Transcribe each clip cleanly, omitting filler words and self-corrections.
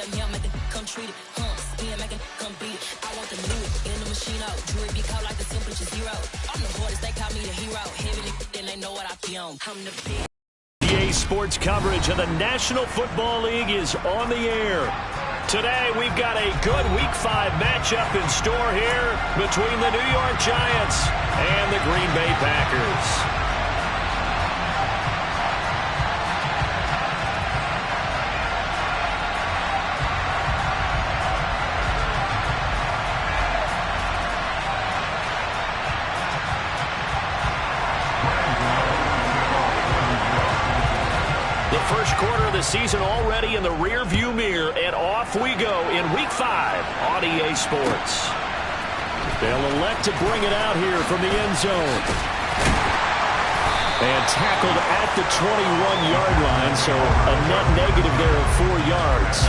him here, make it come treat it. Spin, make it come beat it. I want the new in the machine out. Jewelry be caught like the temperature 0. I'm the hardest, they call me the hero. Heavily, then they know what I be on. I'm the big. EA Sports coverage of the National Football League is on the air. Today, we've got a good Week 5 matchup in store here between the New York Giants and the Green Bay Packers. First quarter of the season already in the rear-view mirror, and off we go in Week 5 on EA Sports. They'll elect to bring it out here from the end zone. And tackled at the 21-yard line, so a net negative there of 4 yards.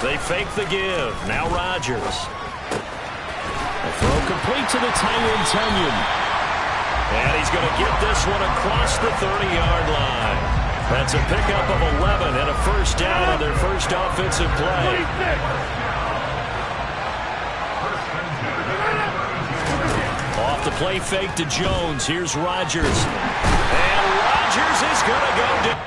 They fake the give. Now Rodgers. A throw complete to the tight end, Tunyon. And he's going to get this one across the 30-yard line. That's a pickup of 11 and a first down on their first offensive play. Off the play fake to Jones. Here's Rodgers. And Rodgers is going to go down.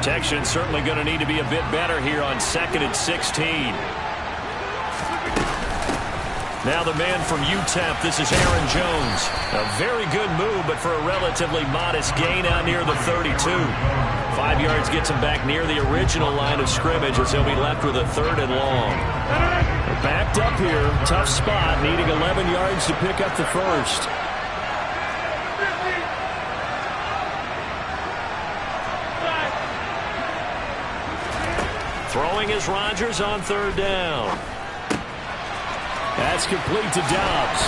Protection certainly going to need to be a bit better here on 2nd and 16. Now the man from UTEP, this is Aaron Jones. A very good move, but for a relatively modest gain out near the 32. 5 yards gets him back near the original line of scrimmage as he'll be left with a 3rd and long. They're backed up here, tough spot, needing 11 yards to pick up the first. Throwing is Rodgers on 3rd down. That's complete to Dobbs.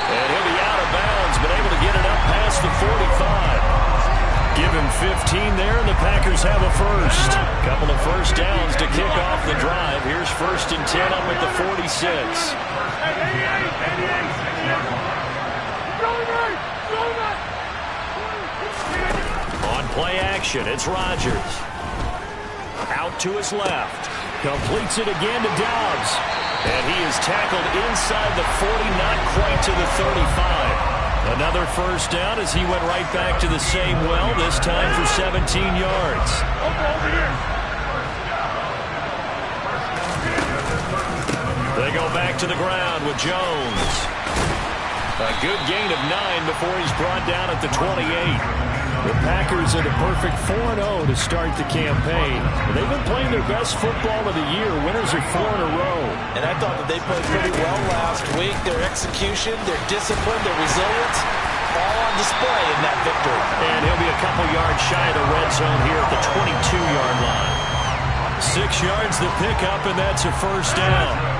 And he'll be out of bounds, but able to get it up past the 45. Give him 15 there, and the Packers have a first. Couple of first downs to kick off the drive. Here's 1st and 10 up at the 46. On play action, it's Rodgers. Out to his left. Completes it again to Dobbs. And he is tackled inside the 40, not quite to the 35. Another first down as he went right back to the same well, this time for 17 yards. They go back to the ground with Jones. A good gain of 9 before he's brought down at the 28. The Packers are the perfect 4-0 to start the campaign. They've been playing their best football of the year. Winners are 4 in a row. And I thought that they played pretty well last week. Their execution, their discipline, their resilience, all on display in that victory. And he'll be a couple yards shy of the red zone here at the 22-yard line. 6 yards to pick up, and that's a first down.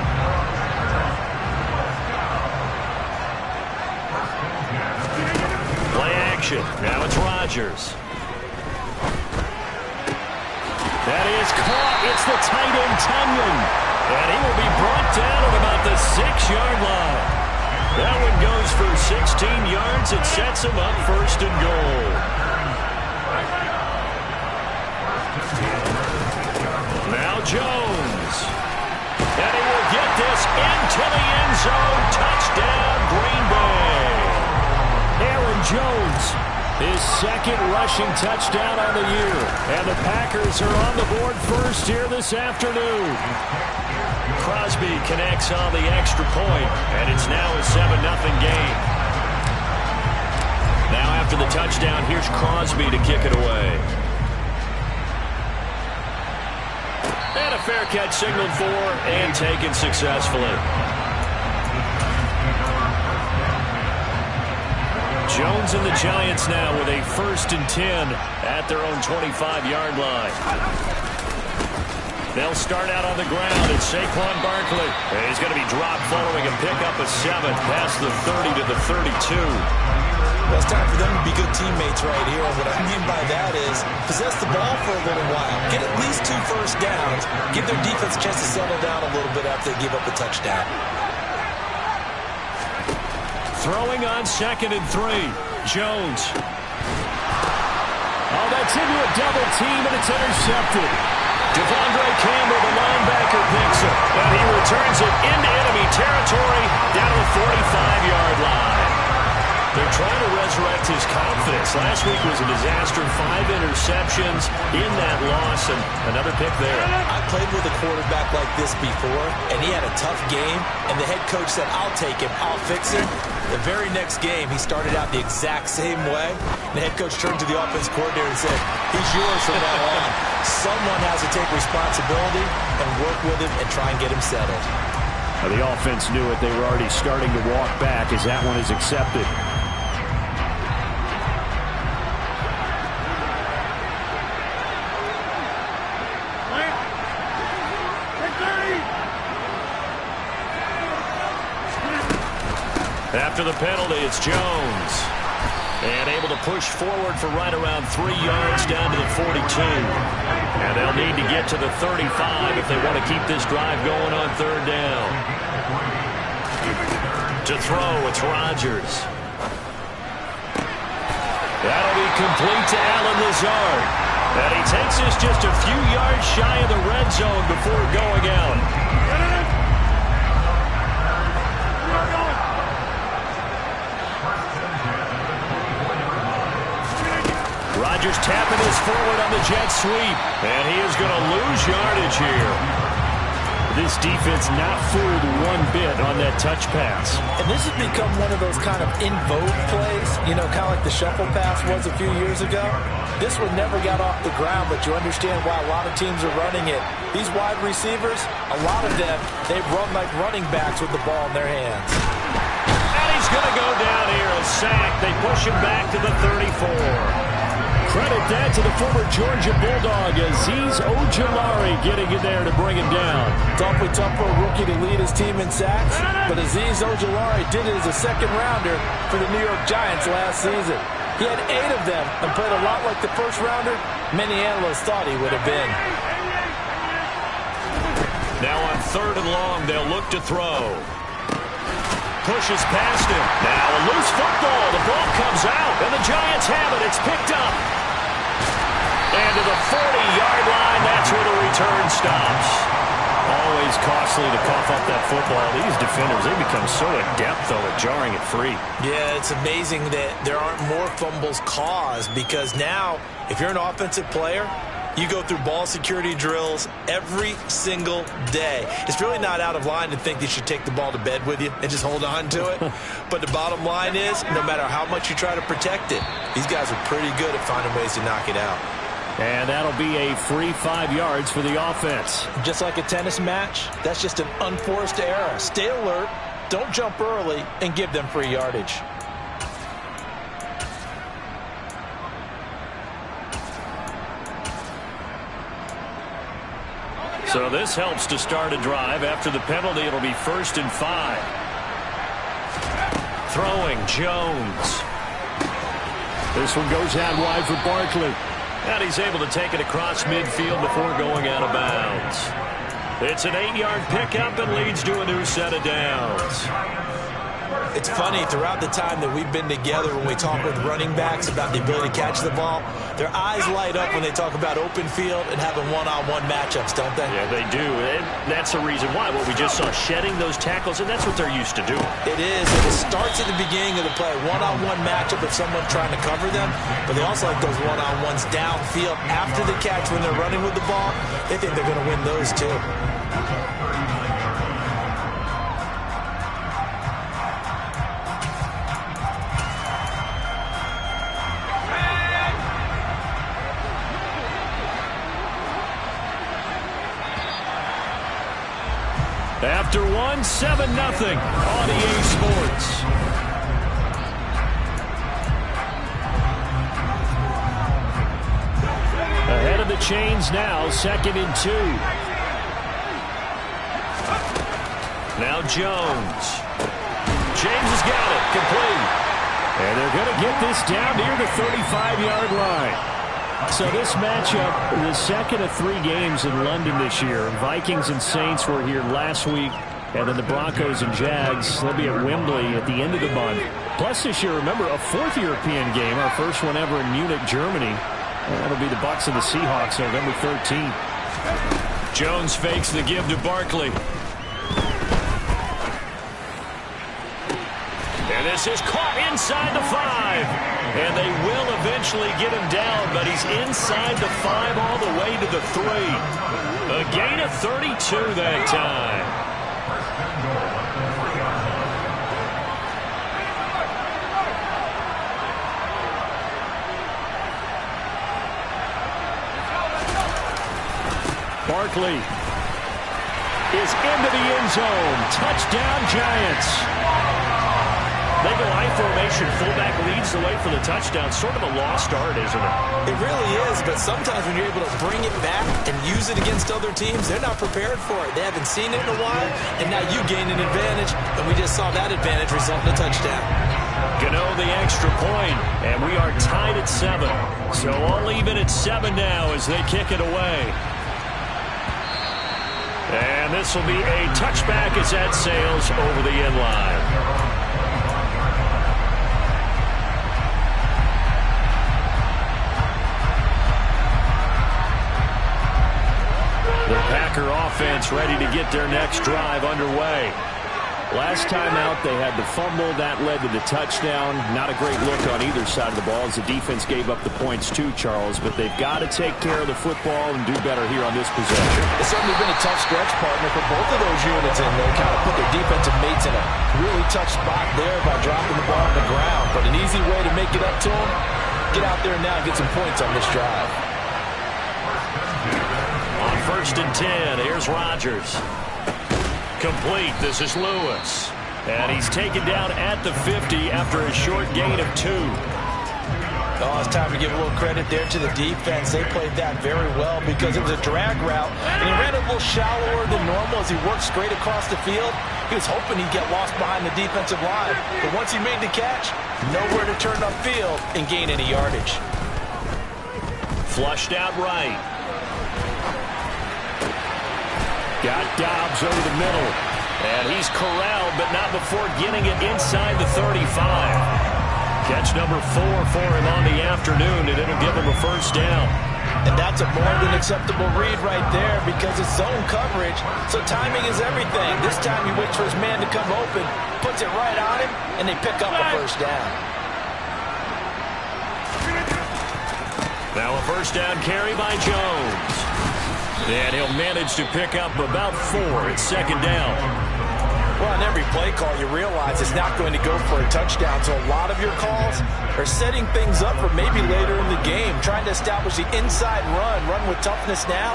Now it's Rodgers. That is caught. It's the tight end, Tunyon. And he will be brought down at about the 6-yard line. That one goes for 16 yards. It sets him up 1st and goal. Jones. And he will get this into the end zone. Touchdown, Green Bay. Aaron Jones, his second rushing touchdown on the year. And the Packers are on the board first here this afternoon. Crosby connects on the extra point, and it's now a 7-0 game. Now after the touchdown, here's Crosby to kick it away. And a fair catch signaled for and taken successfully. Jones and the Giants now with a 1st and 10 at their own 25-yard line. They'll start out on the ground. It's Saquon Barkley. And he's going to be dropped following a pickup of 7 past the 30 to the 32. Well, it's time for them to be good teammates right here. And what I mean by that is possess the ball for a little while. Get at least 2 first downs. Give their defense a chance to settle down a little bit after they give up a touchdown. Throwing on 2nd and 3. Jones. Oh, that's into a double team, and it's intercepted. Devondre Campbell, the linebacker, picks it. And he returns it into enemy territory down to the 45-yard line. They're trying to resurrect his confidence. Last week was a disaster. 5 interceptions in that loss, and another pick there. I played with a quarterback like this before, and he had a tough game, and the head coach said, I'll take him, I'll fix him. The very next game, he started out the exact same way. The head coach turned to the offense coordinator and said, he's yours from now on. Someone has to take responsibility and work with him and try and get him settled. Now, the offense knew it. They were already starting to walk back as that one is accepted. After the penalty, it's Jones. And able to push forward for right around 3 yards down to the 42. And they'll need to get to the 35 if they want to keep this drive going on 3rd down. To throw, it's Rodgers. That'll be complete to Allen Lazard. And he takes this just a few yards shy of the red zone before going out. Rodgers tapping this forward on the jet sweep. And he is going to lose yardage here. This defense not fooled one bit on that touch pass. And this has become one of those kind of in vogue plays, you know, kind of like the shuffle pass was a few years ago. This one never got off the ground, but you understand why a lot of teams are running it. These wide receivers, a lot of them, they run like running backs with the ball in their hands. And he's going to go down here, a sack. They push him back to the 34. Credit that to the former Georgia Bulldog, Azeez Ojulari getting in there to bring him down. It's awfully tough for a rookie to lead his team in sacks, but Azeez Ojulari did it as a 2nd rounder for the New York Giants last season. He had 8 of them and played a lot like the 1st rounder many analysts thought he would have been. Now on 3rd and long, they'll look to throw. Pushes past him. Now a loose football. The ball comes out, and the Giants have it. It's picked up. And to the 40-yard line, that's where the return stops. Always costly to cough up that football. These defenders, they become so adept, though, at jarring it free. Yeah, it's amazing that there aren't more fumbles caused because now, if you're an offensive player, you go through ball security drills every single day. It's really not out of line to think that you should take the ball to bed with you and just hold on to it. But the bottom line is, no matter how much you try to protect it, these guys are pretty good at finding ways to knock it out. And that'll be a free 5 yards for the offense. Just like a tennis match, that's just an unforced error. Stay alert, don't jump early, and give them free yardage. So this helps to start a drive. After the penalty, it'll be 1st and 5. Throwing, Jones. This one goes out wide for Barkley. And he's able to take it across midfield before going out of bounds. It's an 8-yard pickup and leads to a new set of downs. It's funny, throughout the time that we've been together, when we talk with running backs about the ability to catch the ball, their eyes light up when they talk about open field and having one-on-one matchups, don't they? Yeah, they do. And that's the reason why. What we just saw, shedding those tackles, and that's what they're used to doing. It is, and it starts at the beginning of the play. One-on-one matchup with someone trying to cover them, but they also like those one-on-ones downfield after the catch when they're running with the ball. They think they're going to win those too. After one, 7-0 on EA Sports. Ahead of the chains now, 2nd and 2. Now Jones. James has got it, complete. And they're going to get this down near the 35-yard line. So this matchup, the second of 3 games in London this year. Vikings and Saints were here last week, and then the Broncos and Jags, they'll be at Wembley at the end of the month. Plus this year, remember, a 4th European game, our first one ever in Munich, Germany. And that'll be the Bucs and the Seahawks November 13th. Jones fakes the give to Barkley. And this is caught inside the 5. And they will eventually get him down, but he's inside the 5 all the way to the 3. A gain of 32 that time. Barkley is into the end zone. Touchdown, Giants. They go high formation. Fullback leads the way for the touchdown. Sort of a lost art, isn't it? It really is, but sometimes when you're able to bring it back and use it against other teams, they're not prepared for it. They haven't seen it in a while, and now you gain an advantage, and we just saw that advantage result in a touchdown. Gano the extra point, and we are tied at 7. So all even at 7 now as they kick it away. And this will be a touchback as that sails over the end line. The Packer offense ready to get their next drive underway. Last time out, they had the fumble. That led to the touchdown. Not a great look on either side of the ball as the defense gave up the points too, Charles. But they've got to take care of the football and do better here on this possession. It's certainly been a tough stretch, partner, for both of those units, and they kind of put their defensive mates in a really tough spot there by dropping the ball on the ground. But an easy way to make it up to them, get out there now and get some points on this drive. On 1st and 10, here's Rodgers. Complete. This is Lewis. And he's taken down at the 50 after a short gain of 2. Oh, it's time to give a little credit there to the defense. They played that very well because it was a drag route, and he ran a little shallower than normal as he worked straight across the field. He was hoping he'd get lost behind the defensive line, but once he made the catch, nowhere to turn upfield and gain any yardage. Flushed out right. Got Dobbs over the middle. And he's corralled, but not before getting it inside the 35. Catch number 4 for him on the afternoon, and it'll give him a first down. And that's a more than acceptable read right there because it's zone coverage, so timing is everything. This time he waits for his man to come open, puts it right on him, and they pick up a first down. Now a first down carry by Jones. And he'll manage to pick up about 4 at second down. Well, on every play call, you realize it's not going to go for a touchdown, so a lot of your calls are setting things up for maybe later in the game, trying to establish the inside run with toughness now,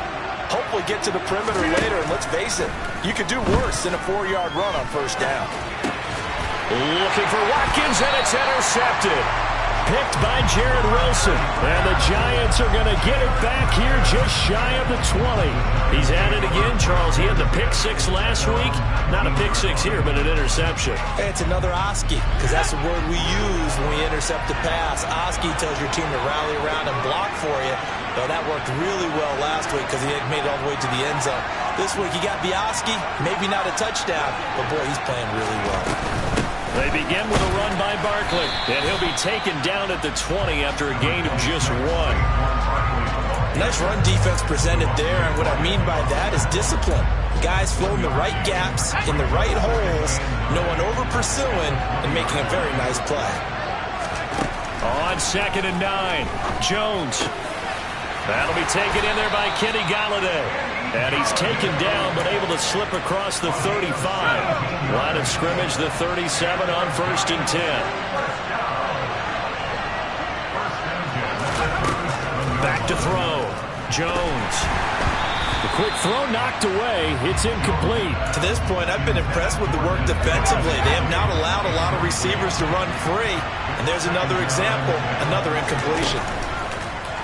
hopefully get to the perimeter later, and let's face it, you could do worse than a 4-yard run on first down. Looking for Watkins, and it's intercepted. Picked by Jared Wilson. And the Giants are going to get it back here just shy of the 20. He's at it again, Charles. He had the pick 6 last week. Not a pick 6 here, but an interception. Hey, it's another Oski, because that's the word we use when we intercept the pass. Oski tells your team to rally around and block for you. Well, that worked really well last week because he had made it all the way to the end zone. This week he got the Oski, maybe not a touchdown, but boy, he's playing really well. They begin with a run by Barkley, and he'll be taken down at the 20 after a gain of just 1. Nice run defense presented there, and what I mean by that is discipline. Guys filling the right gaps in the right holes, no one over-pursuing, and making a very nice play. On 2nd and 9, Jones. That'll be taken in there by Kenny Galladay. And he's taken down, but able to slip across the 35. Line of scrimmage, the 37 on 1st and 10. Back to throw. Jones. The quick throw knocked away. It's incomplete. To this point, I've been impressed with the work defensively. They have not allowed a lot of receivers to run free. And there's another example, another incompletion.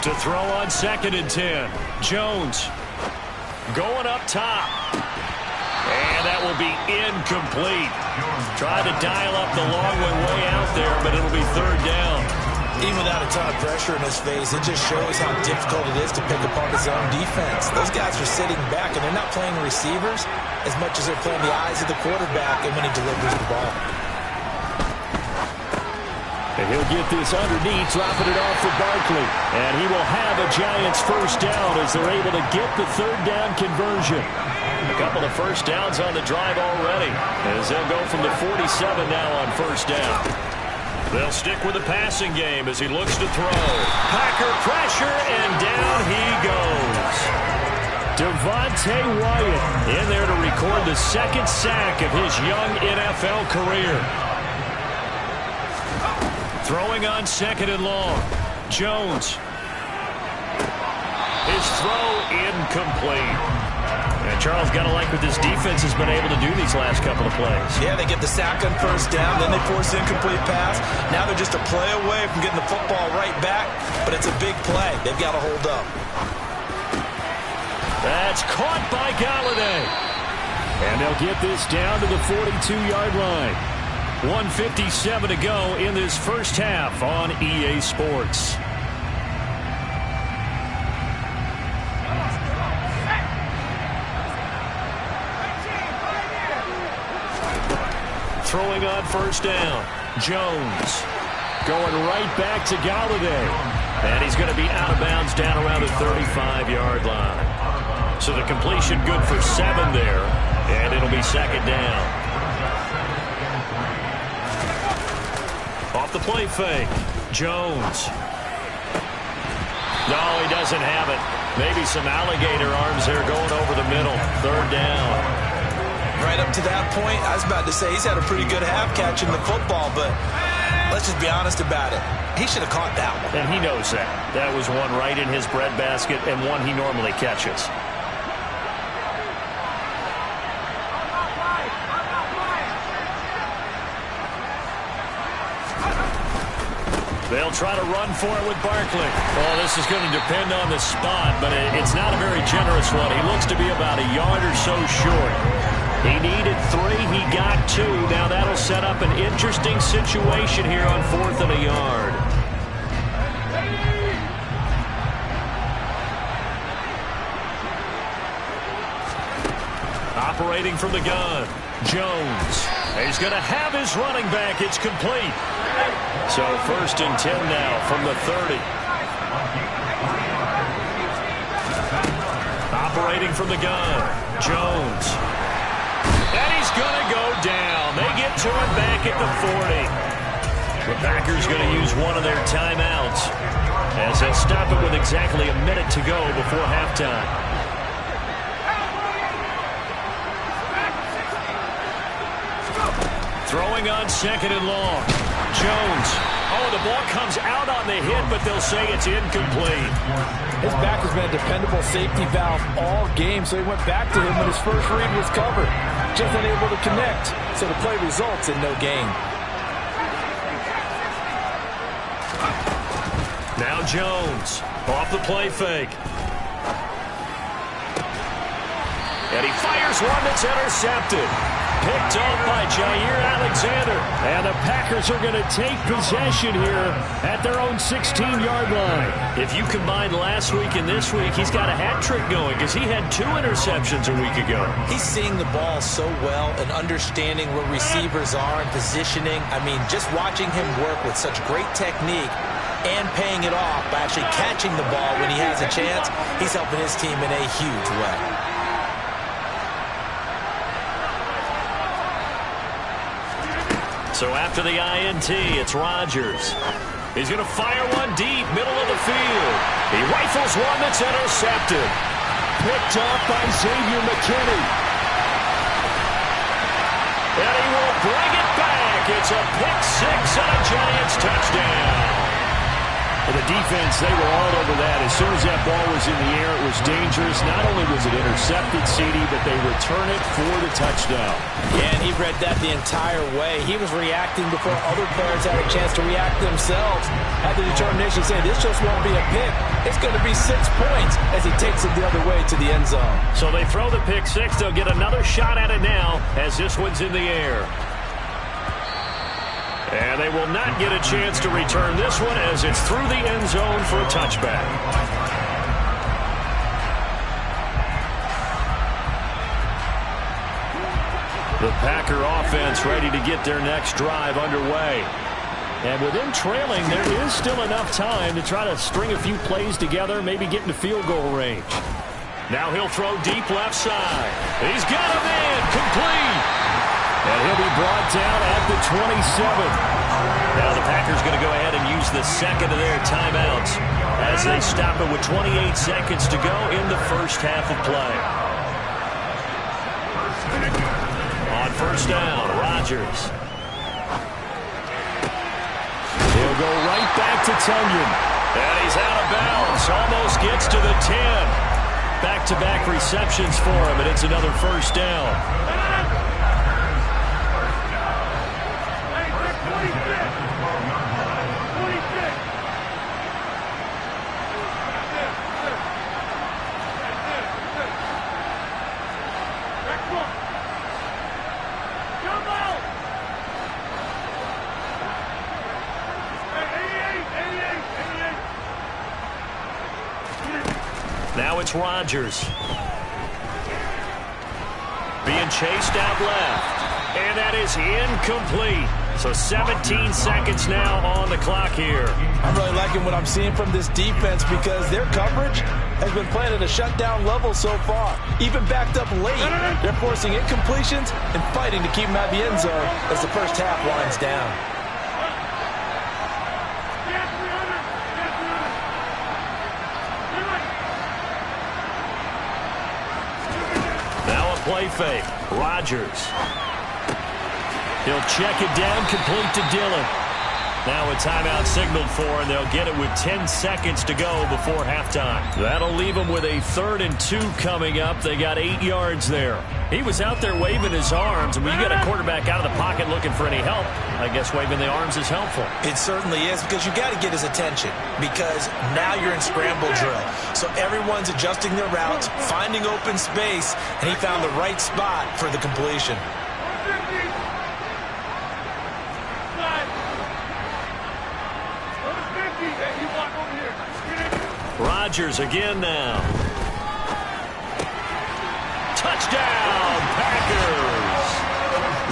To throw on 2nd and 10. Jones. Going up top. And that will be incomplete. Tried to dial up the long way out there, but it'll be 3rd down. Even without a ton of pressure in his face, it just shows how difficult it is to pick apart his own defense. Those guys are sitting back, and they're not playing receivers as much as they're playing the eyes of the quarterback and when he delivers the ball. And he'll get this underneath, dropping it off for Barkley. And he will have a Giants 1st down as they're able to get the 3rd down conversion. A couple of 1st downs on the drive already, as they'll go from the 47 now on 1st down. They'll stick with the passing game as he looks to throw. Packer pressure, and down he goes. Devontae Wyatt in there to record the 2nd sack of his young NFL career. Throwing on 2nd and long. Jones. His throw incomplete. And Charles, got to like what this defense has been able to do these last couple of plays. Yeah, they get the sack on 1st down, then they force incomplete pass. Now they're just a play away from getting the football right back, but it's a big play. They've got to hold up. That's caught by Galladay. And they'll get this down to the 42-yard line. 1:57 to go in this 1st half on EA Sports. Throwing on 1st down. Jones going right back to Galladay. And he's going to be out of bounds down around the 35-yard line. So the completion good for 7 there. And it'll be 2nd down. Off the play fake. Jones. No, he doesn't have it. Maybe some alligator arms there going over the middle. 3rd down. Right up to that point, I was about to say he's had a pretty good half catching the football, but let's just be honest about it. He should have caught that one. And he knows that. That was one right in his breadbasket and one he normally catches. They'll try to run for it with Barkley. Oh, this is going to depend on the spot, but it's not a very generous one. He looks to be about a yard or so short. He needed 3. He got 2. Now that'll set up an interesting situation here on 4th and a yard. Operating from the gun, Jones. He's going to have his running back. It's complete. So 1st and 10 now from the 30. Operating from the gun, Jones. And he's going to go down. They get to him back at the 40. The Packers going to use one of their timeouts as they stop it with exactly a minute to go before halftime. Throwing on 2nd and long. Jones. Oh, the ball comes out on the hit, but they'll say it's incomplete. His back has been a dependable safety valve all game, so he went back to him when his first read was covered. Just unable to connect, so the play results in no gain. Now Jones off the play fake. And he fires one that's intercepted. picked off by Jair Alexander. And the Packers are going to take possession here at their own 16-yard line. If you combine last week and this week, he's got a hat trick going because he had 2 interceptions a week ago. He's seeing the ball so well and understanding where receivers are and positioning. I mean, just watching him work with such great technique and paying it off by actually catching the ball when he has a chance, he's helping his team in a huge way. So after the INT, it's Rodgers. He's going to fire one deep, middle of the field. He rifles one that's intercepted. Picked off by Xavier McKinney. And he will bring it back. It's a pick-6 and a Giants touchdown. For the defense, they were all over that. As soon as that ball was in the air, it was dangerous. Not only was it intercepted, CD, but they return it for the touchdown. Yeah, and he read that the entire way. He was reacting before other players had a chance to react themselves. Had the determination to say, this just won't be a pick. It's going to be 6 points as he takes it the other way to the end zone. So they throw the pick-6. They'll get another shot at it now as this one's in the air. And they will not get a chance to return this one as it's through the end zone for a touchback. The Packer offense ready to get their next drive underway. And with them trailing, there is still enough time to try to string a few plays together, maybe get into field goal range. Now he'll throw deep left side. He's got a man complete. And he'll be brought down at the 27. Now the Packers going to go ahead and use the second of their timeouts as they stop it with 28 seconds to go in the first half of play. On first down, Rodgers. He'll go right back to Tunyon. And he's out of bounds. Almost gets to the 10. Back-to-back receptions for him, and it's another first down. Now it's Rodgers. Being chased out left. And that is incomplete. So 17 seconds now on the clock here. I'm really liking what I'm seeing from this defense because their coverage has been playing at a shutdown level so far. Even backed up late, they're forcing incompletions and fighting to keep them out of the end zone as the first half winds down. Now a play fake. Rodgers. He'll check it down, complete to Dillon. Now a timeout signaled for, and they'll get it with 10 seconds to go before halftime. That'll leave them with a 3rd and 2 coming up. They got 8 yards there. He was out there waving his arms, and when you got a quarterback out of the pocket looking for any help, I guess waving the arms is helpful. It certainly is, because you got to get his attention, because now you're in scramble drill. So everyone's adjusting their routes, finding open space, and he found the right spot for the completion. Rodgers again now. Touchdown, Packers!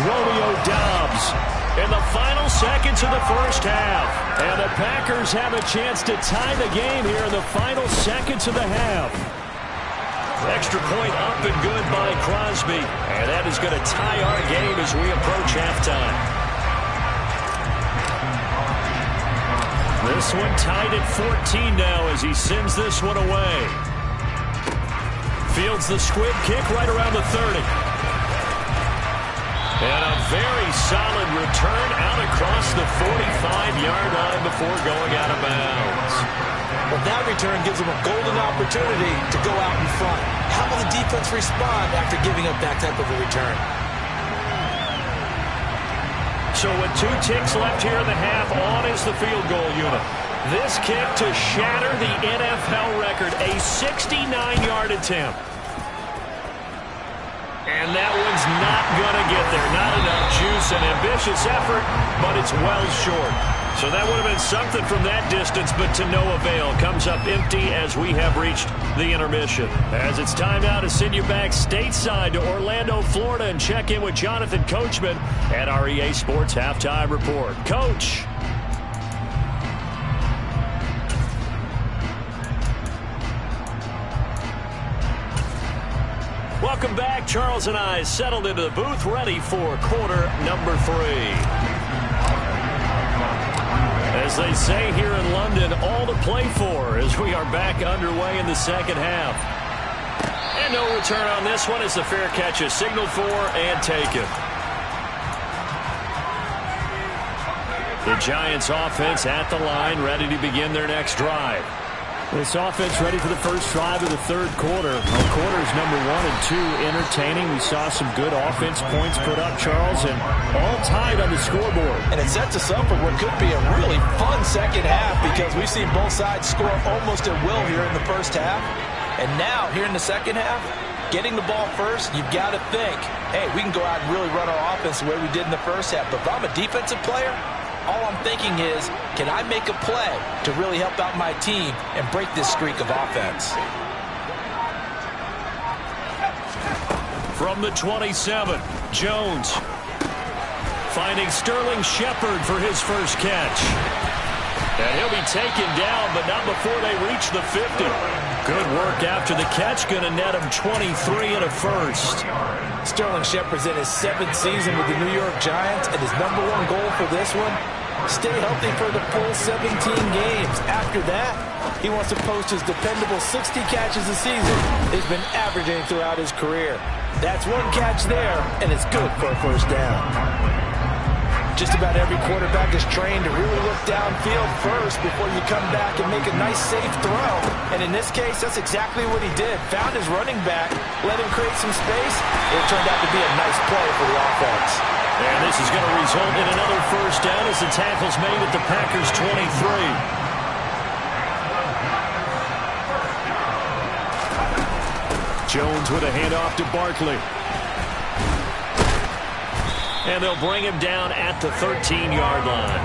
Romeo Doubs In the final seconds of the first half. And the Packers have a chance to tie the game here in the final seconds of the half. Extra point up and good by Crosby. And that is going to tie our game as we approach halftime. This one tied at 14 now as he sends this one away. Fields the squib kick right around the 30. And a very solid return out across the 45-yard line before going out of bounds. Well, that return gives them a golden opportunity to go out in front. How will the defense respond after giving up that type of a return? So with 2 ticks left here in the half, on is the field goal unit. This kick to shatter the NFL record, a 69-yard attempt. And that one's not going to get there. Not enough juice, an ambitious effort, but it's well short. So that would have been something from that distance, but to no avail. Comes up empty as we have reached the intermission. As it's time now to send you back stateside to Orlando, Florida, and check in with Jonathan Coachman at our EA Sports Halftime Report. Coach. Welcome back. Charles and I settled into the booth, ready for quarter number 3. As they say here in London, all to play for as we are back underway in the second half. And no return on this one as the fair catch is signaled for and taken. The Giants offense at the line, ready to begin their next drive. This offense ready for the first drive of the third quarter. Well, quarters number 1 and 2 entertaining. We saw some good offense points put up, Charles, and all tied on the scoreboard. And it sets us up for what could be a really fun second half because we've seen both sides score almost at will here in the first half. And now, here in the second half, getting the ball first, you've got to think, hey, we can go out and really run our offense the way we did in the first half. But if I'm a defensive player, all I'm thinking is, can I make a play to really help out my team and break this streak of offense? From the 27, Jones finding Sterling Shepard for his first catch. And he'll be taken down, but not before they reach the 50. Good work after the catch, going to net him 23 and a first. Sterling Shepard's in his 7th season with the New York Giants, and his number 1 goal for this one, stay healthy for the full 17 games. After that, he wants to post his dependable 60 catches a season he's been averaging throughout his career. That's 1 catch there, and it's good for a first down. Just about every quarterback is trained to really look downfield first before you come back and make a nice, safe throw. And in this case, that's exactly what he did. Found his running back, let him create some space. It turned out to be a nice play for the offense. And this is going to result in another first down as the tackle's made at the Packers' 23. Jones with a handoff to Barkley. And they'll bring him down at the 13-yard line.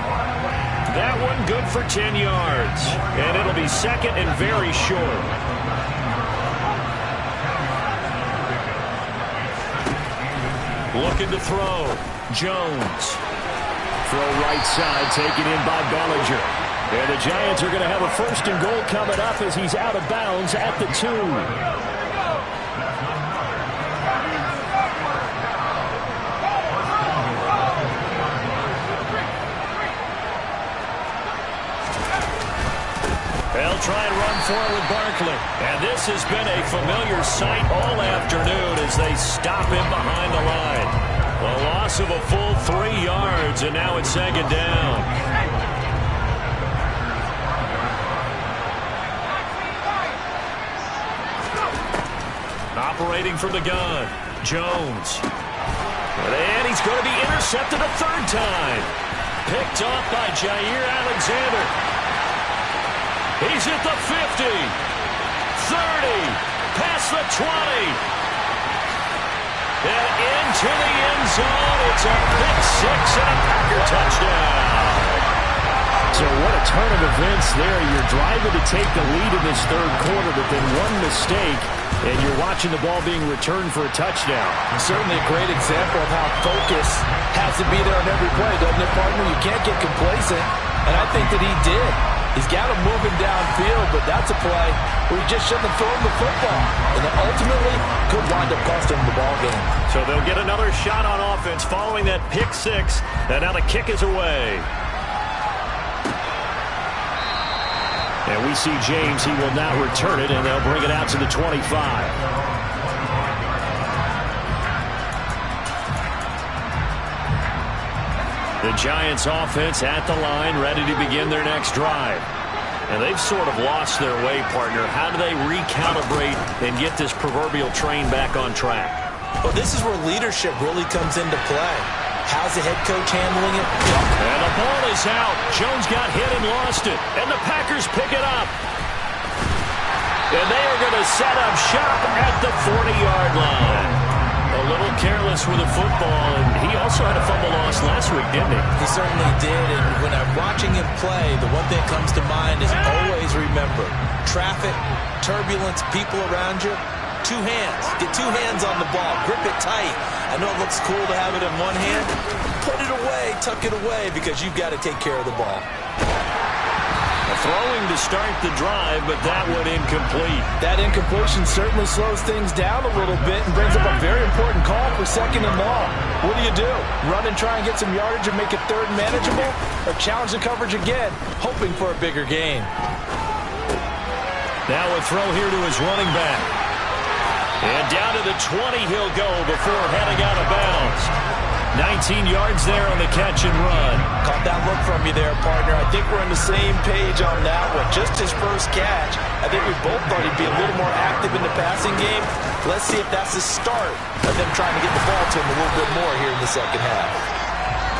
That one good for 10 yards. And it'll be second and very short. Looking to throw. Jones. Throw right side, taken in by Bellinger. And the Giants are going to have a first and goal coming up as he's out of bounds at the 2. They'll try and run for it with Barkley. And this has been a familiar sight all afternoon as they stop him behind the line. A loss of a full 3 yards, and now it's second down. Operating from the gun, Jones. And he's going to be intercepted a 3rd time. Picked off by Jair Alexander. He's at the 50, 30, past the 20, and into the end zone. It's a pick 6 and a Packer touchdown. So what a turn of events there. You're driving to take the lead in this third quarter, but then one mistake, and you're watching the ball being returned for a touchdown. Certainly a great example of how focus has to be there on every play, doesn't it, partner? You can't get complacent, and I think that he did. He's got him moving downfield, but that's a play where he just shouldn't have thrown the football. And then ultimately could wind up costing him the ball game. So they'll get another shot on offense following that pick 6. And now the kick is away. And we see James. He will not return it, and they'll bring it out to the 25. The Giants offense at the line, ready to begin their next drive. And they've sort of lost their way, partner. How do they recalibrate and get this proverbial train back on track? Well, this is where leadership really comes into play. How's the head coach handling it? And the ball is out. Jones got hit and lost it. And the Packers pick it up. And they are going to set up shop at the 40-yard line. A a little careless with the football, and he also had a fumble loss last week, didn't he? He certainly did, and when I'm watching him play, the one thing that comes to mind is always remember, traffic, turbulence, people around you, two hands. Get two hands on the ball. Grip it tight. I know it looks cool to have it in one hand. Put it away, tuck it away, because you've got to take care of the ball. Throwing to start the drive, but that one incomplete. That incompletion certainly slows things down a little bit and brings up a very important call for 2nd and long. What do? Run and try and get some yardage and make it 3rd and manageable? Or challenge the coverage again, hoping for a bigger gain? Now a throw here to his running back. And down to the 20 he'll go before heading out of bounds. 19 yards there on the catch and run. Caught that look from you there, partner. I think we're on the same page on that one. Just his first catch. I think we both thought he'd be a little more active in the passing game. Let's see if that's the start of them trying to get the ball to him a little bit more here in the second half.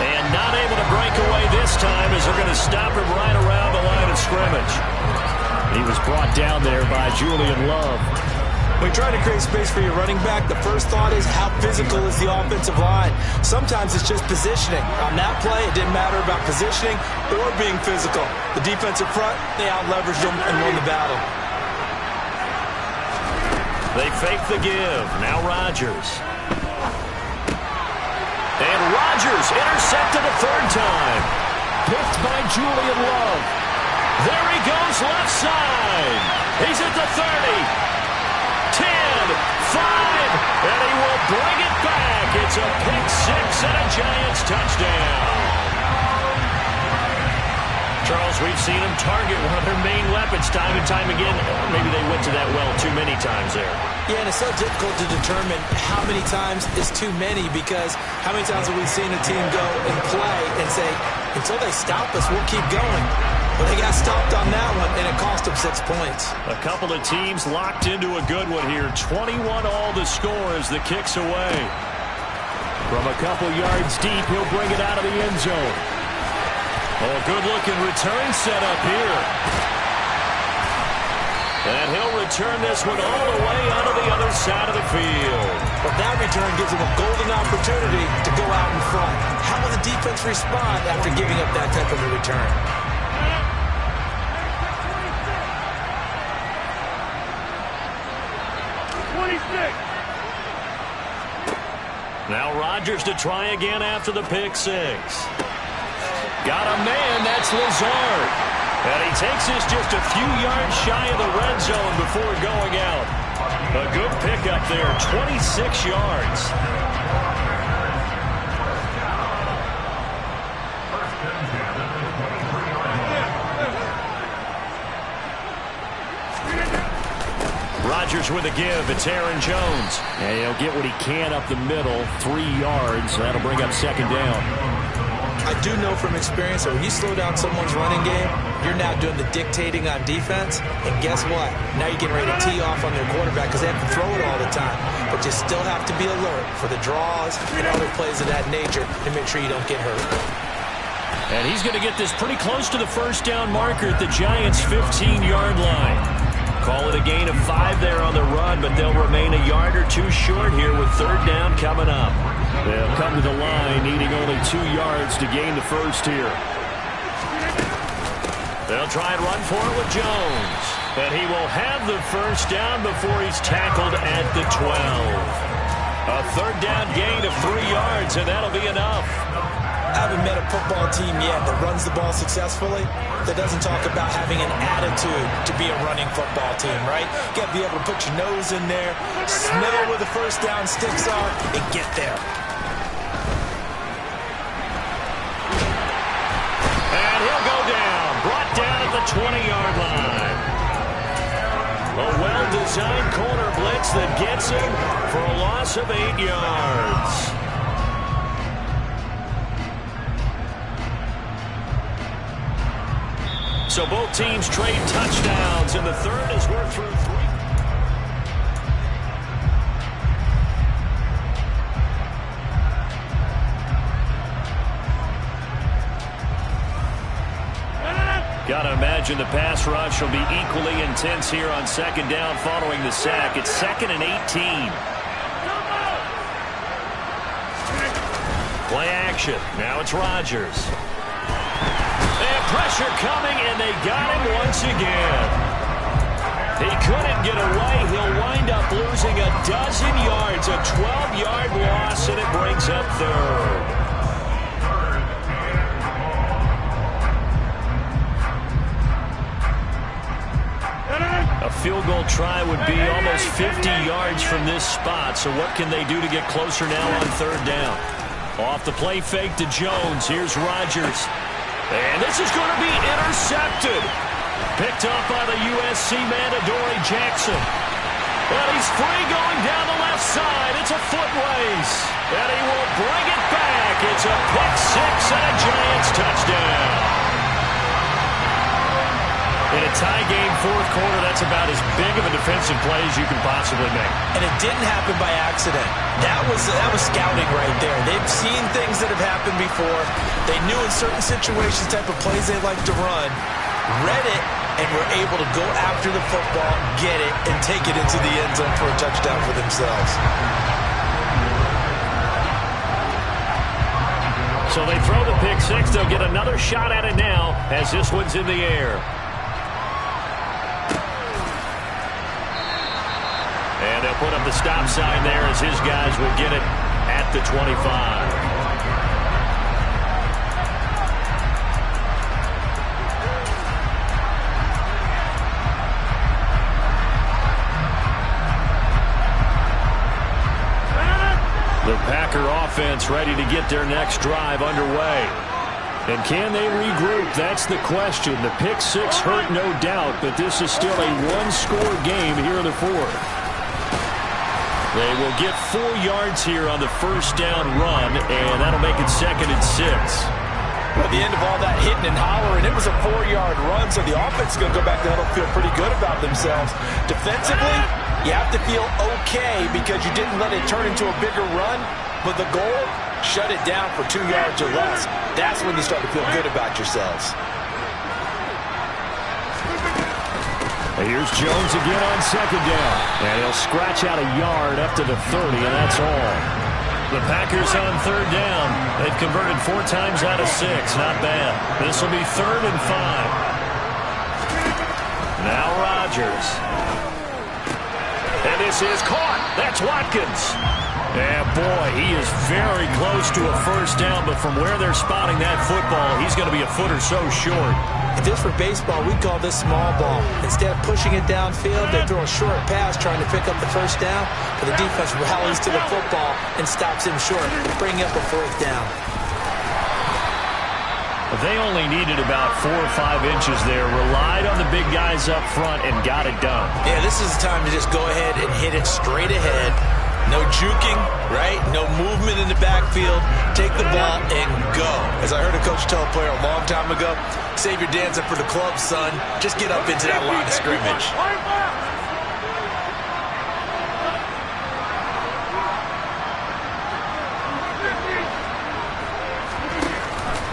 And not able to break away this time as they're going to stop him right around the line of scrimmage. He was brought down there by Julian Love. When you're trying to create space for your running back, the first thought is how physical is the offensive line. Sometimes it's just positioning. On that play, it didn't matter about positioning or being physical. The defensive front, they out-leveraged them and won the battle. They fake the give. Now Rodgers. And Rodgers intercepted a 3rd time. Picked by Julian Love. There he goes left side. He's at the 30. 10, 5, and he will bring it back. It's a pick 6 and a Giants touchdown. Charles, we've seen him target one of their main weapons time and time again. Maybe they went to that well too many times there. Yeah, and it's so difficult to determine how many times is too many, because how many times have we seen a team go and play and say, until they stop us, we'll keep going. But they got stopped on that one, and it cost them 6 points. A couple of teams locked into a good one here. 21 all the score as the kick's away. From a couple yards deep, he'll bring it out of the end zone. Oh, good-looking return set up here. And he'll return this one all the way onto the other side of the field. But that return gives him a golden opportunity to go out in front. How will the defense respond after giving up that type of a return? Now Rodgers to try again after the pick 6. Got a man, that's Lazard. And he takes this just a few yards shy of the red zone before going out. A good pickup there, 26 yards. Rodgers with a give. It's Aaron Jones. And he'll get what he can up the middle, 3 yards. That'll bring up 2nd down. I do know from experience that when you slow down someone's running game, you're now doing the dictating on defense. And guess what? Now you're getting ready to tee off on their quarterback because they have to throw it all the time. But you still have to be alert for the draws and other plays of that nature to make sure you don't get hurt. And he's going to get this pretty close to the 1st down marker at the Giants' 15-yard line. Call it a gain of 5 there on the run, but they'll remain a yard or 2 short here with 3rd down coming up. They'll come to the line needing only 2 yards to gain the 1st here. They'll try and run for it with Jones. And he will have the 1st down before he's tackled at the 12. A 3rd down gain of 3 yards, and that'll be enough. I haven't met a football team yet that runs the ball successfully that doesn't talk about having an attitude to be a running football team, right? You got to be able to put your nose in there, smell where the 1st down sticks are, and get there. And he'll go down, brought down at the 20-yard line. A well-designed corner blitz that gets him for a loss of 8 yards. So both teams trade touchdowns, and the 3rd as we're through 3. Gotta imagine the pass rush will be equally intense here on 2nd down following the sack. It's 2nd and 18. Play action. Now it's Rodgers. And pressure coming, and they got him once again. He couldn't get away. He'll wind up losing a dozen yards, a 12-yard loss, and it brings up third. A field goal try would be almost 50 yards from this spot, so what can they do to get closer now on third down? Off the play fake to Jones. Here's Rodgers. And this is going to be intercepted. Picked up by the USC man, Adoree Jackson. And he's free going down the left side. It's a foot race. And he will bring it back. It's a pick six and a Giants touchdown. In a tie game, fourth quarter, that's about as big of a defensive play as you can possibly make. And it didn't happen by accident. That was scouting right there. They've seen things that have happened before. They knew in certain situations type of plays they like to run, read it, and were able to go after the football, get it, and take it into the end zone for a touchdown for themselves. So they throw the pick six. They'll get another shot at it now as this one's in the air. And they'll put up the stop sign there as his guys will get it at the 25. The Packer offense ready to get their next drive underway. And can they regroup? That's the question. The pick six hurt, no doubt, but this is still a one-score game here in the fourth. They will get 4 yards here on the first down run, and that'll make it 2nd and 6. At the end of all that hitting and hollering, it was a 4-yard run, so the offense is going to go back to huddle, feel pretty good about themselves. Defensively, you have to feel okay because you didn't let it turn into a bigger run, but the goal, shut it down for 2 yards or less. That's when you start to feel good about yourselves. And here's Jones again on second down. And he'll scratch out a yard up to the 30, and that's all. The Packers on third down. They've converted 4 times out of 6. Not bad. This will be 3rd and 5. Now Rodgers. And this is caught. That's Watkins. And boy, he is very close to a first down, but from where they're spotting that football, he's going to be a foot or so short. If this were baseball, we'd call this small ball. Instead of pushing it downfield, they throw a short pass trying to pick up the first down, but the defense rallies to the football and stops him short, bringing up a 4th down. They only needed about 4 or 5 inches there, relied on the big guys up front, and got it done. Yeah, this is the time to just go ahead and hit it straight ahead. No juking, right? No movement in the backfield. Take the ball and go. As I heard a coach tell a player a long time ago, save your dancing for the club, son. Just get up into that line of scrimmage.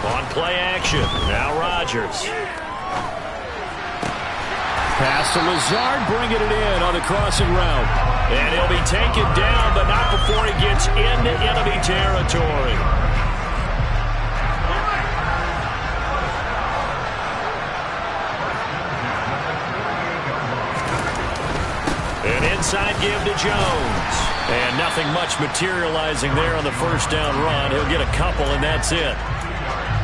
On play action, now Rodgers. Pass to Lazard, bringing it in on the crossing route. And he'll be taken down, but not before he gets into enemy territory. An inside give to Jones. And nothing much materializing there on the first down run. He'll get a couple, and that's it.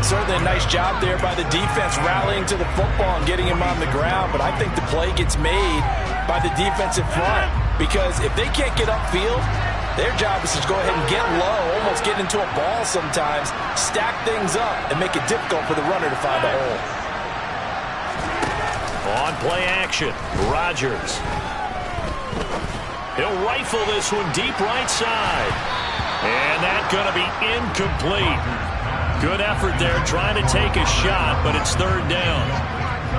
Certainly a nice job there by the defense rallying to the football and getting him on the ground, but I think the play gets made by the defensive front because if they can't get upfield, their job is to go ahead and get low, almost get into a ball sometimes, stack things up, and make it difficult for the runner to find a hole. On play action, Rodgers. He'll rifle this one deep right side. And that's going to be incomplete. Good effort there trying to take a shot, but it's third down.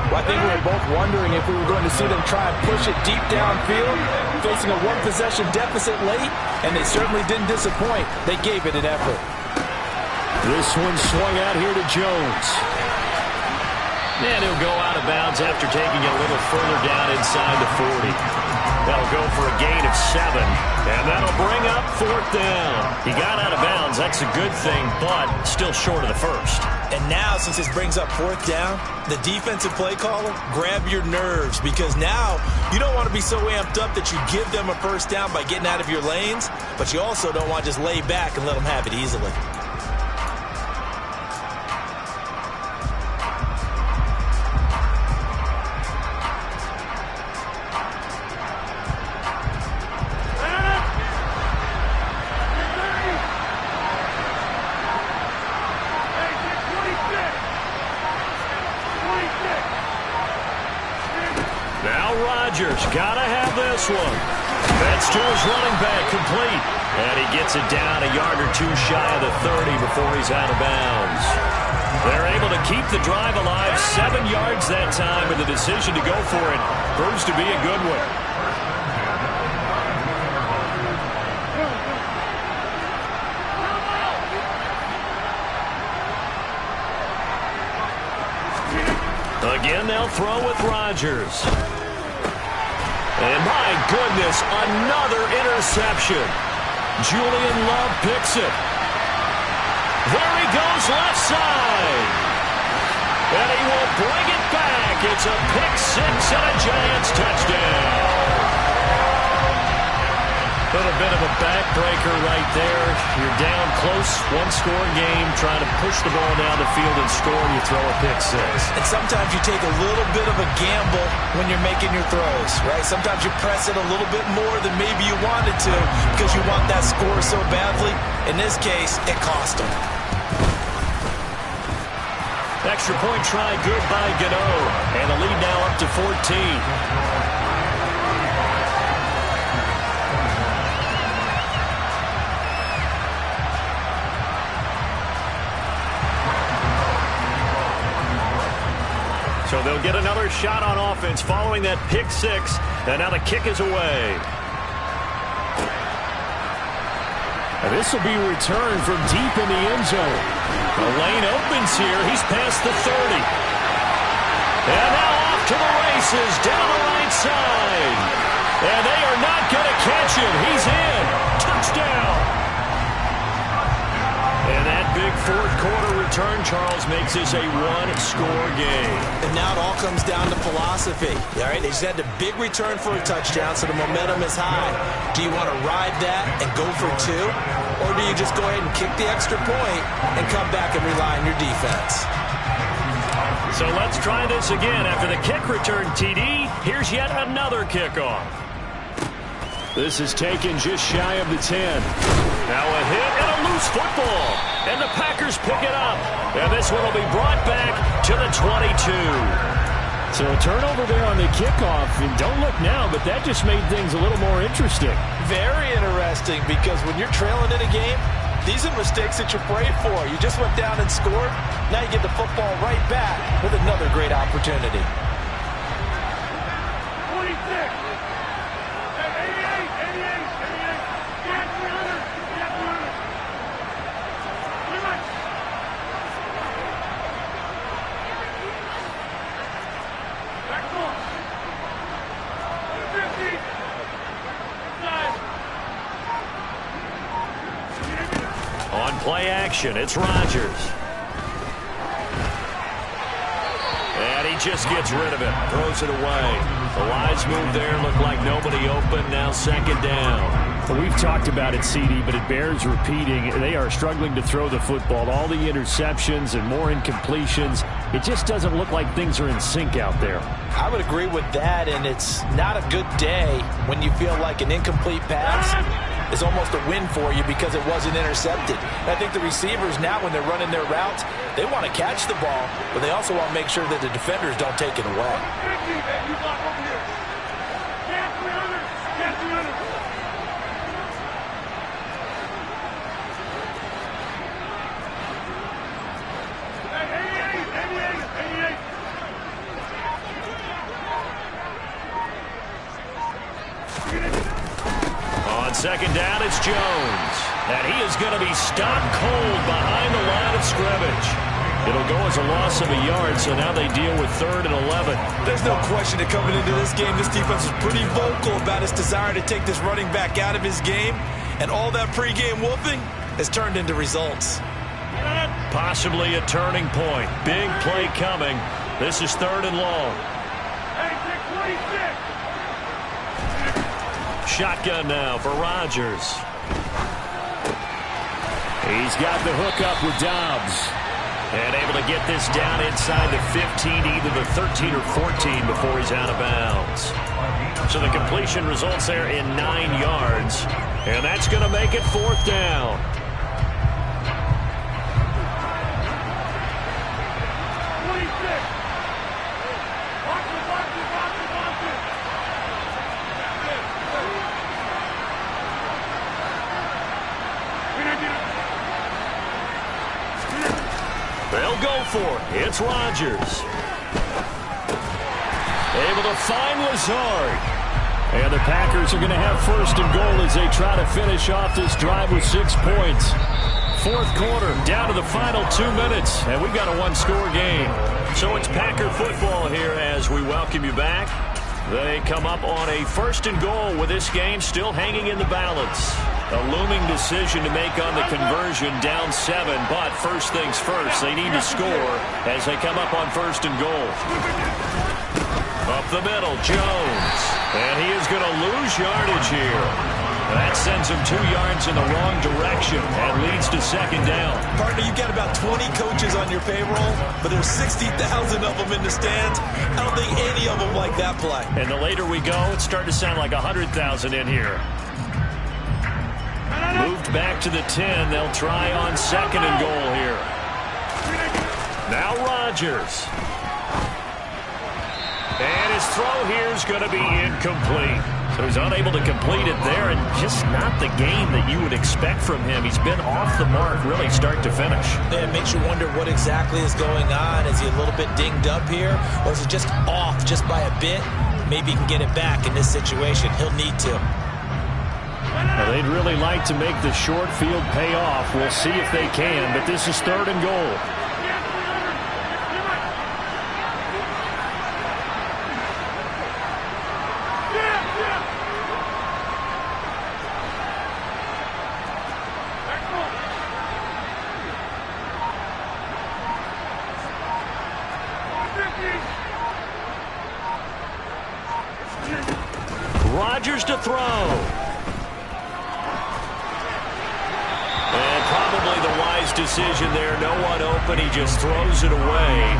Well, I think we were both wondering if we were going to see them try and push it deep downfield, facing a one-possession deficit late, and they certainly didn't disappoint. They gave it an effort. This one swung out here to Jones. And he'll go out of bounds after taking it a little further down inside the 40. That'll go for a gain of 7, and that'll bring up 4th down. He got out of bounds. That's a good thing, but still short of the first. And now, since this brings up 4th down, the defensive play caller, grab your nerves, because now you don't want to be so amped up that you give them a first down by getting out of your lanes, but you also don't want to just lay back and let them have it easily. Gotta have this one. That's to his running back, complete. And he gets it down a yard or 2 shy of the 30 before he's out of bounds. They're able to keep the drive alive, 7 yards that time, and the decision to go for it proves to be a good one. Again, they'll throw with Rodgers. And my goodness, another interception. Julian Love picks it. There he goes left side. And he will bring it back. It's a pick 6 and a Giants touchdown. A little bit of a backbreaker right there. You're down close, 1-score game, trying to push the ball down the field and score, and you throw a pick 6. And sometimes you take a little bit of a gamble when you're making your throws, right? Sometimes you press it a little bit more than maybe you wanted to because you want that score so badly. In this case, it cost them. Extra point try good by Gano, and the lead now up to 14. So they'll get another shot on offense following that pick 6, and now the kick is away. And this will be returned from deep in the end zone. The lane opens here. He's past the 30. And now off to the races down the right side. And they are not going to catch him. He's in. Touchdown. And that big 4th quarter return, Charles, makes this a 1-score game. And now it all comes down to philosophy. All right, they just had a big return for a touchdown, so the momentum is high. Do you want to ride that and go for 2? Or do you just go ahead and kick the extra point and come back and rely on your defense? So let's try this again. After the kick return, TD, here's yet another kickoff. This is taken just shy of the 10. Now a hit and a loose football. And the Packers pick it up. And this one will be brought back to the 22. So a turnover there on the kickoff. And don't look now, but that just made things a little more interesting. Very interesting, because when you're trailing in a game, these are mistakes that you pray for. You just went down and scored. Now you get the football right back with another great opportunity. 26. Play action. It's Rodgers. And he just gets rid of it. Throws it away. The wise move there. Looked like nobody open. Now 2nd down. Well, we've talked about it, CD, but it bears repeating. They are struggling to throw the football. All the interceptions and more incompletions. It just doesn't look like things are in sync out there. I would agree with that, and it's not a good day when you feel like an incomplete pass is almost a win for you because it wasn't intercepted. And I think the receivers now, when they're running their routes, they want to catch the ball, but they also want to make sure that the defenders don't take it away. On 2nd down, it's Jones. And he is going to be stopped cold behind the line of scrimmage. It'll go as a loss of a yard, so now they deal with 3rd and 11. There's no question that coming into this game, this defense was pretty vocal about its desire to take this running back out of his game, and all that pregame wolfing has turned into results. Possibly a turning point. Big play coming. This is 3rd and long. Shotgun now for Rodgers. He's got the hook up with Dobbs. And able to get this down inside the 15, either the 13 or 14 before he's out of bounds. So the completion results there in 9 yards. And that's going to make it 4th down. They'll go for it. It's Rodgers. Able to find Lazard. And the Packers are going to have 1st and goal as they try to finish off this drive with 6 points. 4th quarter, down to the final 2 minutes, and we've got a 1-score game. So it's Packer football here as we welcome you back. They come up on a 1st and goal with this game still hanging in the balance. A looming decision to make on the conversion, down 7, but first things first, they need to score as they come up on 1st and goal. Up the middle, Jones, and he is going to lose yardage here. That sends him 2 yards in the wrong direction and leads to 2nd down. Partner, you've got about 20 coaches on your payroll, but there's 60,000 of them in the stands. I don't think any of them like that play. And the later we go, it's starting to sound like 100,000 in here. Moved back to the 10. They'll try on 2nd and goal here. Now Rodgers. And his throw here is going to be incomplete. So he's unable to complete it there, and just not the game that you would expect from him. He's been off the mark really start to finish. Yeah, it makes you wonder what exactly is going on. Is he a little bit dinged up here, or is it just off just by a bit? Maybe he can get it back in this situation. He'll need to. Well, they'd really like to make the short field pay off. We'll see if they can, but this is 3rd and goal. Rodgers to throw. And probably the wise decision there. No one open. He just throws it away.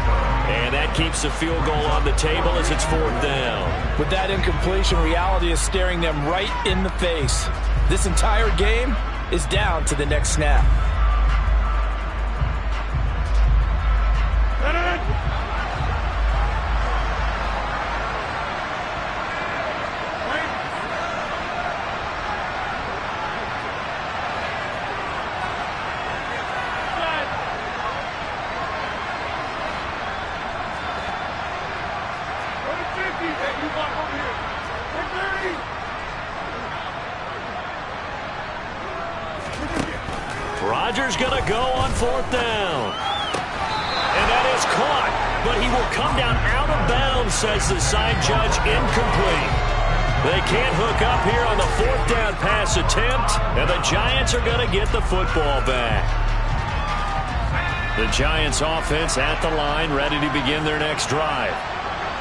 And that keeps the field goal on the table as it's 4th down. With that incompletion, reality is staring them right in the face. This entire game is down to the next snap. Rodgers going to go on 4th down. And that is caught, but he will come down out of bounds, says the side judge, incomplete. They can't hook up here on the 4th down pass attempt, and the Giants are going to get the football back. The Giants offense at the line, ready to begin their next drive.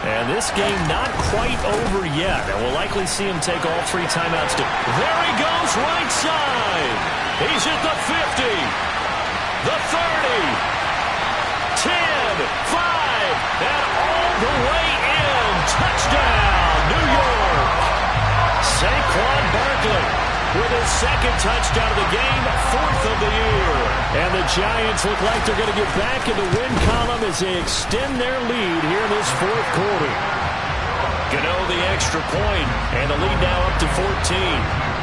And this game not quite over yet, and we'll likely see him take all 3 timeouts. There he goes, right side. He's at the 50, the 30, 10, 5, and all the way in. Touchdown, New York. Saquon Barkley with his 2nd touchdown of the game, 4th of the year. And the Giants look like they're going to get back in the win column as they extend their lead here in this 4th quarter. Gano the extra point, and the lead now up to 14.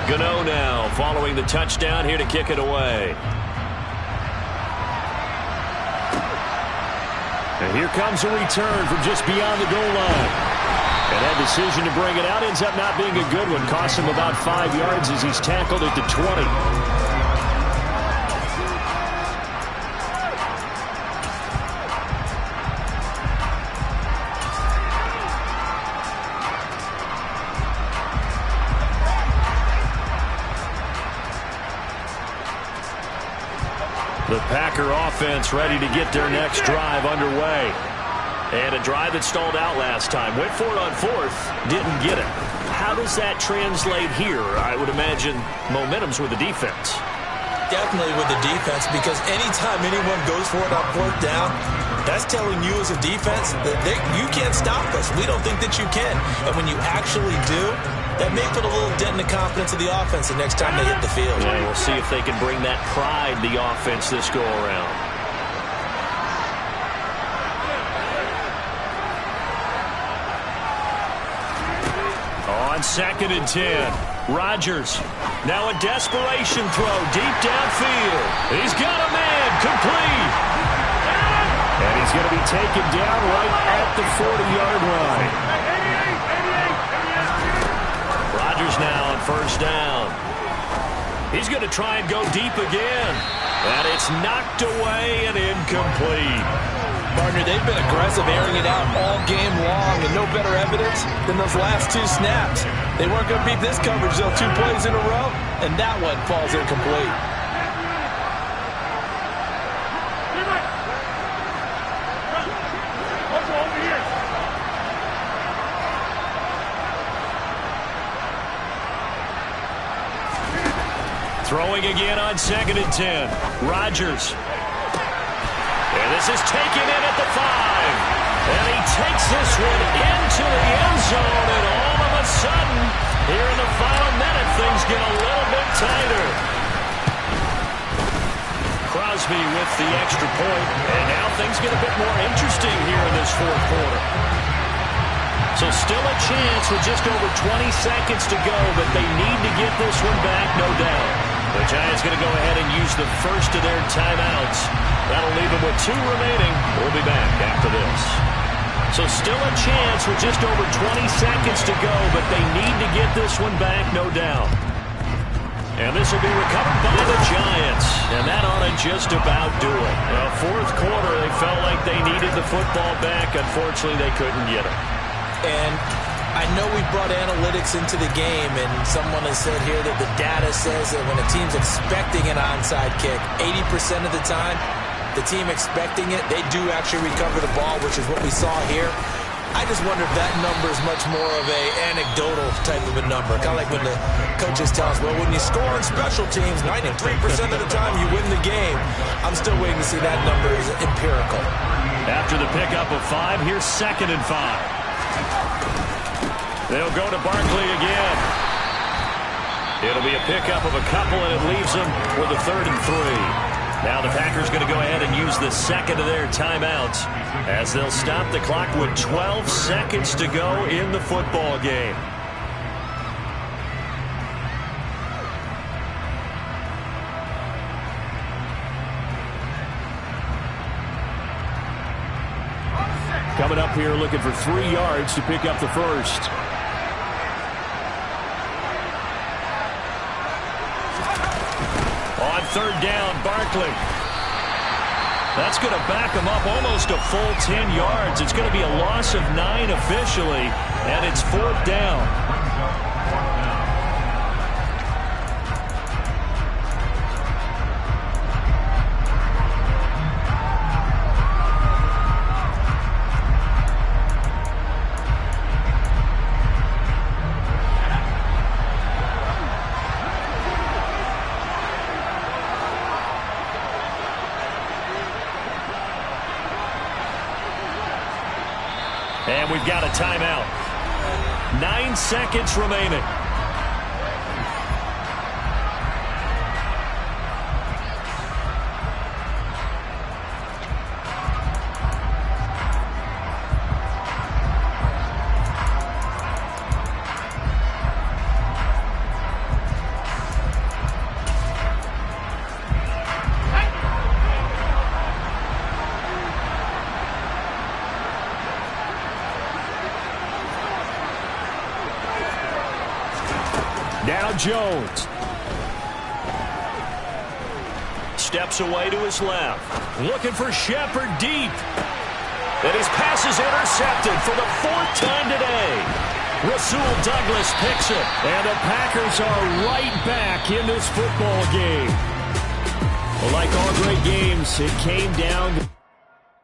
Gano now following the touchdown here to kick it away. And here comes a return from just beyond the goal line. And that decision to bring it out ends up not being a good one. Costs him about 5 yards as he's tackled at the 20. The Packer offense ready to get their next drive underway. And a drive that stalled out last time. Went for it on fourth, didn't get it. How does that translate here? I would imagine momentum's with the defense. Definitely with the defense, because anytime anyone goes for it on fourth down, that's telling you as a defense that you can't stop us. We don't think that you can. And when you actually do, that may put a little dent in the confidence of the offense the next time they hit the field. Yeah, we'll see if they can bring that pride, the offense, this go-around. On 2nd and 10, Rodgers. Now a desperation throw deep downfield. He's got a man, complete. And he's going to be taken down right at the 40-yard line. Rodgers now on 1st down. He's going to try and go deep again. And it's knocked away and incomplete. Partner, they've been aggressive, airing it out all game long, and no better evidence than those last 2 snaps. They weren't going to beat this coverage, though, 2 plays in a row, and that one falls incomplete. Throwing again on 2nd and 10. Rodgers. And this is taken in at the 5. And he takes this one into the end zone. And all of a sudden, here in the final minute, things get a little bit tighter. Crosby with the extra point. And now things get a bit more interesting here in this 4th quarter. So still a chance with just over 20 seconds to go, but they need to get this one back, no doubt. The Giants going to go ahead and use the first of their timeouts. That'll leave them with 2 remaining. We'll be back after this. So still a chance with just over 20 seconds to go, but they need to get this one back, no doubt. And this will be recovered by the Giants. And that ought to just about do it. Well, 4th quarter, they felt like they needed the football back. Unfortunately, they couldn't get it. And I know we brought analytics into the game, and someone has said here that the data says that when a team's expecting an onside kick, 80% of the time, the team expecting it, they do actually recover the ball, which is what we saw here. I just wonder if that number is much more of a anecdotal type of a number. Kind of like when the coaches tell us, well, when you score on special teams, 93% of the time you win the game. I'm still waiting to see that number is empirical. After the pickup of 5, here's 2nd and 5. They'll go to Barkley again. It'll be a pickup of a couple, and it leaves them with a 3rd and 3. Now the Packers going to go ahead and use the second of their timeouts as they'll stop the clock with 12 seconds to go in the football game. Coming up here looking for 3 yards to pick up the first. On 3rd down, Barkley. That's going to back him up almost a full 10 yards. It's going to be a loss of 9 officially, and it's 4th down. And we've got a timeout. 9 seconds remaining. Now Jones. Steps away to his left. Looking for Shepard deep. And his pass is intercepted for the 4th time today. Rasul Douglas picks it. And the Packers are right back in this football game. Well, like all great games, it came down to